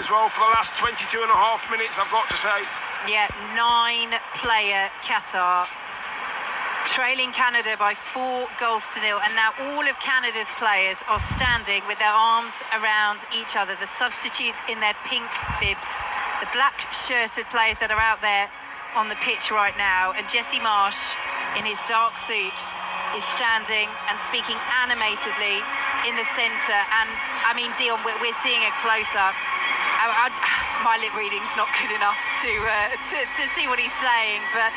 as well for the last 22 and a half minutes, I've got to say. Yeah, 9-player Qatar, trailing Canada by 4 goals to 0, and now all of Canada's players are standing with their arms around each other. The substitutes in their pink bibs, the black-shirted players that are out there on the pitch right now, and Jesse Marsh in his dark suit is standing and speaking animatedly in the centre. And I mean, Dion, we're seeing a close-up. My lip reading's not good enough to see what he's saying, but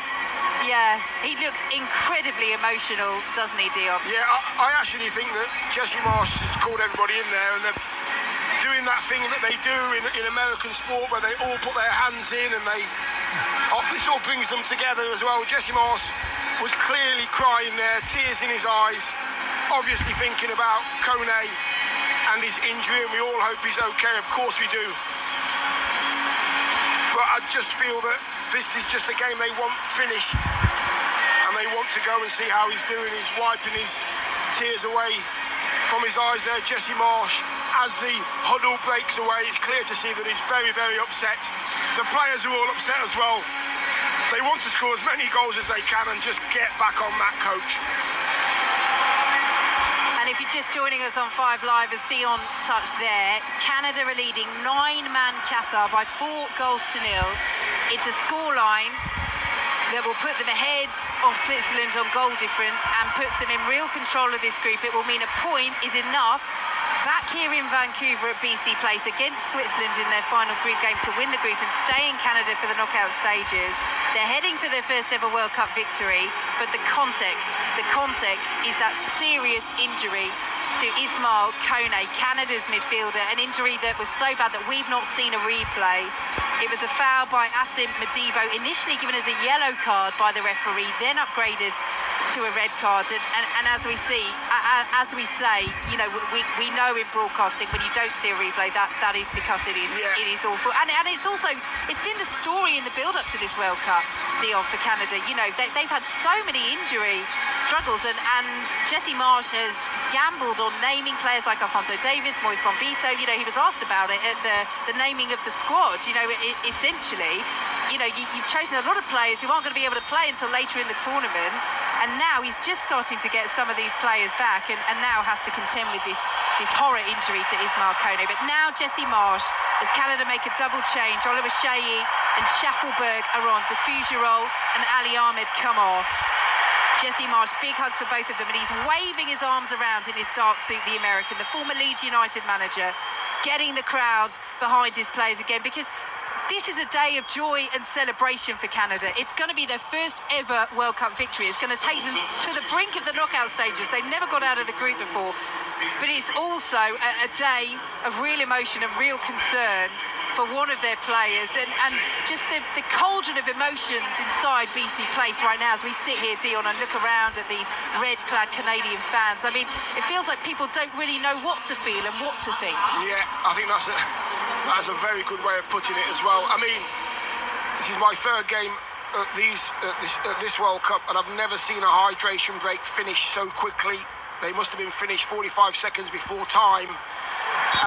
yeah, he looks incredibly emotional, doesn't he, Dion? Yeah, I actually think that Jesse Marsh has called everybody in there, and they're doing that thing that they do in American sport, where they all put their hands in, and this all brings them together as well. Jesse Marsh was clearly crying there, tears in his eyes, obviously thinking about Kone and his injury, and we all hope he's okay. Of course we do. But I just feel that this is just a game they want finished, and they want to go and see how he's doing. He's wiping his tears away from his eyes there, Jesse Marsh. As the huddle breaks away, it's clear to see that he's very, very upset. The players are all upset as well. They want to score as many goals as they can and just get back on that coach. And if you're just joining us on 5 Live, as Dion touched there, Canada are leading 9-man Qatar by 4 goals to 0. It's a scoreline that will put them ahead of Switzerland on goal difference and puts them in real control of this group. It will mean a point is enough back here in Vancouver at BC Place against Switzerland in their final group game to win the group and stay in Canada for the knockout stages. They're heading for their first ever World Cup victory, but the context is that serious injury to Ismail Kone, Canada's midfielder, an injury that was so bad that we've not seen a replay. It was a foul by Asim Madibo, initially given as a yellow card by the referee, then upgraded to a red card. And as we say, you know, we know in broadcasting when you don't see a replay, that is because it is awful. And it's been the story in the build-up to this World Cup, Dion, for Canada. You know, they've had so many injury struggles, and Jesse Marsh has gambled on naming players like Alfonso Davies, Moise Bombito. You know, he was asked about it at the naming of the squad. You know, essentially, you know, you've chosen a lot of players who aren't going to be able to play until later in the tournament, and now he's just starting to get some of these players back, and now has to contend with this horror injury to Ismail Kone. But now Jesse Marsh, as Canada make a double change, Oliver Sheyi and Schaffelberg are on, Defugero and Ali Ahmed come off. Jesse Marsh, big hugs for both of them, and he's waving his arms around in his dark suit, the American, the former Leeds United manager, getting the crowd behind his players again, because this is a day of joy and celebration for Canada. It's going to be their first ever World Cup victory. It's going to take them to the brink of the knockout stages. They've never got out of the group before. But it's also a day of real emotion and real concern for one of their players, and just the cauldron of emotions inside BC Place right now as we sit here, Dion, and look around at these red-clad Canadian fans. I mean, it feels like people don't really know what to feel and what to think. Yeah, I think that's a very good way of putting it as well. I mean, this is my 3rd game at this World Cup, and I've never seen a hydration break finish so quickly. They must have been finished 45 seconds before time.